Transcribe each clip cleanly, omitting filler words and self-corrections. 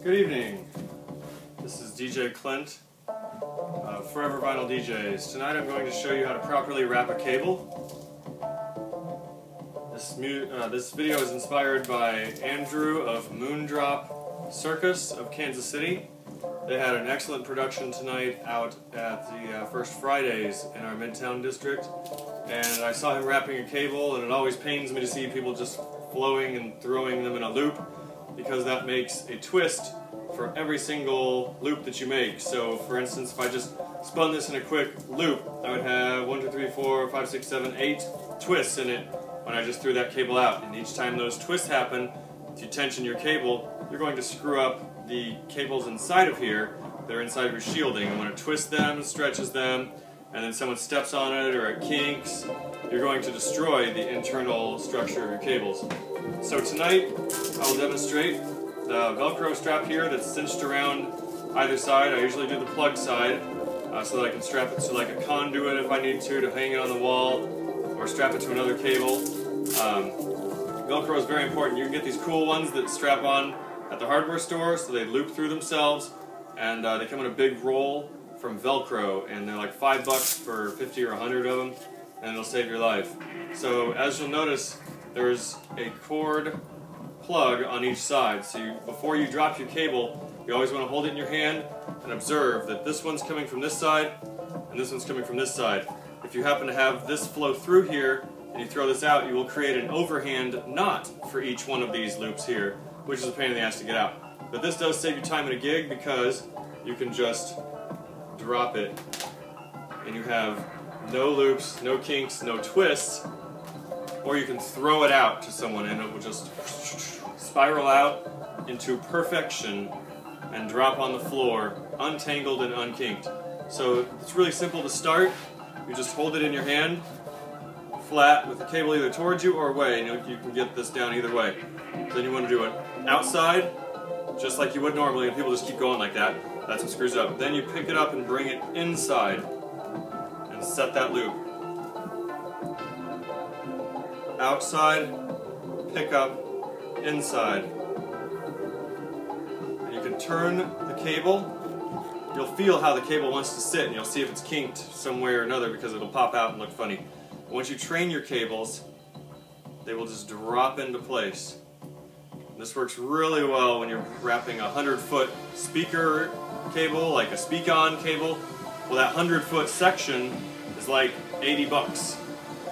Good evening. This is DJ Clint, Forever Vinyl DJs. Tonight I'm going to show you how to properly wrap a cable. This video is inspired by Andrew of Moondrop Circus of Kansas City. They had an excellent production tonight out at the First Fridays in our Midtown district, and I saw him wrapping a cable, and it always pains me to see people just flowing and throwing them in a loop, because that makes a twist for every single loop that you make. So for instance, if I just spun this in a quick loop, I would have 1, 2, 3, 4, 5, 6, 7, 8 twists in it when I just threw that cable out. And each time those twists happen, if you tension your cable, you're going to screw up the cables inside of here. They're inside of your shielding, and when it twists them, stretches them, and then someone steps on it or it kinks, you're going to destroy the internal structure of your cables. So tonight I will demonstrate the Velcro strap here that's cinched around either side. I usually do the plug side so that I can strap it to like a conduit if I need to hang it on the wall, or strap it to another cable. Velcro is very important. You can get these cool ones that strap on at the hardware store, so they loop through themselves, and they come in a big roll from Velcro, and they're like $5 for 50 or 100 of them, and it'll save your life. So as you'll notice, there's a cord plug on each side. So before you drop your cable, you always want to hold it in your hand and observe that this one's coming from this side and this one's coming from this side. If you happen to have this flow through here and you throw this out, you will create an overhand knot for each one of these loops here, which is a pain in the ass to get out. But this does save you time in a gig, because you can just drop it and you have no loops, no kinks, no twists, or you can throw it out to someone and it will just spiral out into perfection and drop on the floor, untangled and unkinked. So it's really simple to start. You just hold it in your hand, flat, with the cable either towards you or away, and you can get this down either way. Then you want to do it outside, just like you would normally, and people just keep going like that. That's what screws it up. Then you pick it up and bring it inside and set that loop. Outside, pick up, inside. And you can turn the cable. You'll feel how the cable wants to sit, and you'll see if it's kinked some way or another, because it'll pop out and look funny. Once you train your cables, they will just drop into place. This works really well when you're wrapping a 100-foot speaker cable, like a speakon cable. Well, that 100-foot section is like $80.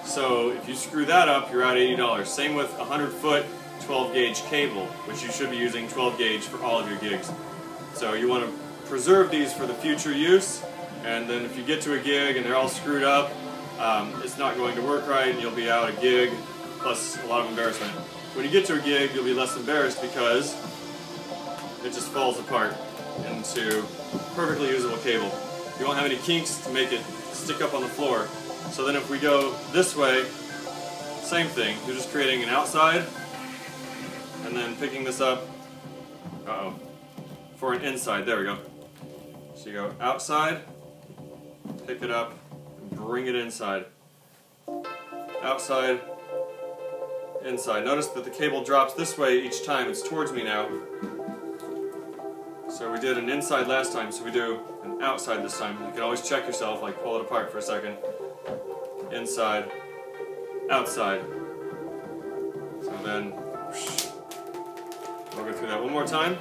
So if you screw that up, you're out $80. Same with a 100-foot 12-gauge cable, which you should be using 12-gauge for all of your gigs. So you want to preserve these for the future use, and then if you get to a gig and they're all screwed up, it's not going to work right and you'll be out a gig, plus a lot of embarrassment. When you get to a gig, you'll be less embarrassed because it just falls apart into perfectly usable cable. You won't have any kinks to make it stick up on the floor. So then if we go this way, same thing. You're just creating an outside and then picking this up, for an inside. There we go. So you go outside, pick it up, and bring it inside. Outside, inside. Notice that the cable drops this way each time. It's towards me now. So we did an inside last time, so we do an outside this time. You can always check yourself, like pull it apart for a second. Inside, outside. So then, we'll go through that one more time.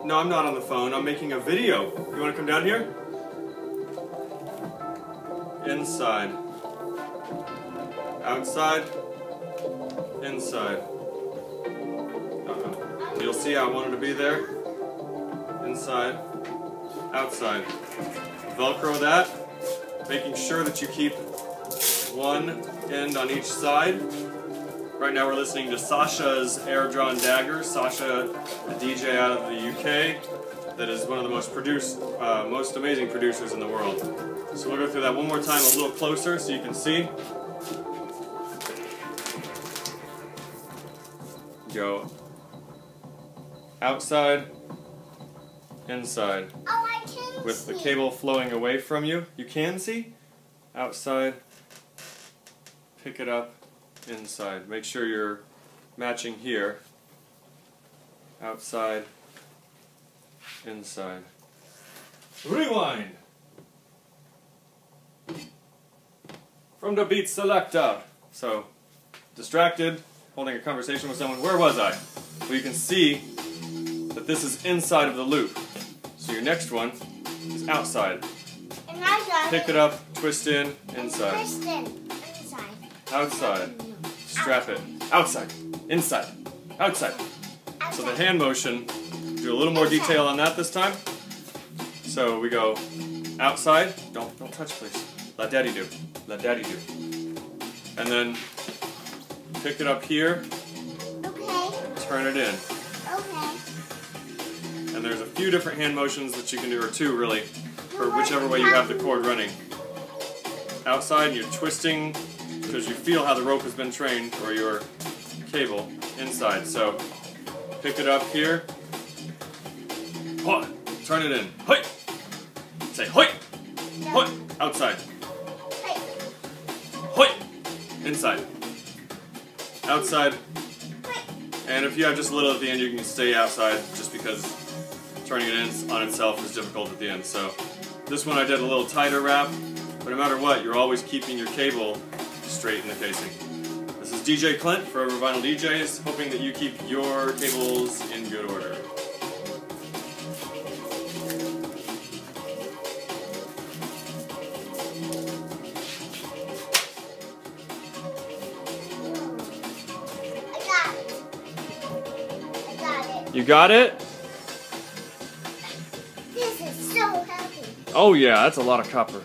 No, I'm not on the phone. I'm making a video. You want to come down here? Inside. Outside. Inside. You'll see I wanted to be there. Inside. Outside. Velcro that, making sure that you keep one end on each side. Right now we're listening to Sasha's Air-Drawn Dagger. Sasha, a DJ out of the UK, that is one of the most amazing producers in the world. So we'll go through that one more time a little closer so you can see. Go outside, inside. With the cable flowing away from you. You can see? Outside, pick it up, inside. Make sure you're matching here. outside, inside. Rewind! From the beat selector. So, distracted, holding a conversation with someone. Where was I? Well, you can see that this is inside of the loop. So your next one is outside. And I got Pick it up, twist in, inside. Twist in, inside. Outside. Strap it. Outside. Inside. Outside. So the hand motion, do a little more detail on that this time. So we go outside. Don't touch, please. Let Daddy do. Let Daddy do. And then pick it up here. Okay. Turn it in. Okay. And there's a few different hand motions that you can do, or two really, for whichever way you have the cord running. Outside, you're twisting because you feel how the rope has been trained, or your cable, inside. So pick it up here. Turn it in. Hoi! Say hoi! Hoi! Outside. Hey. Hoi! Inside. Outside. Hey. And if you have just a little at the end, you can stay outside, just because turning it in on itself is difficult at the end. So this one I did a little tighter wrap, but no matter what, you're always keeping your cable straight in the casing. This is DJ Clint for Forever Vinyl DJs, hoping that you keep your cables in good order. You got it? This is so heavy. Oh yeah, that's a lot of copper.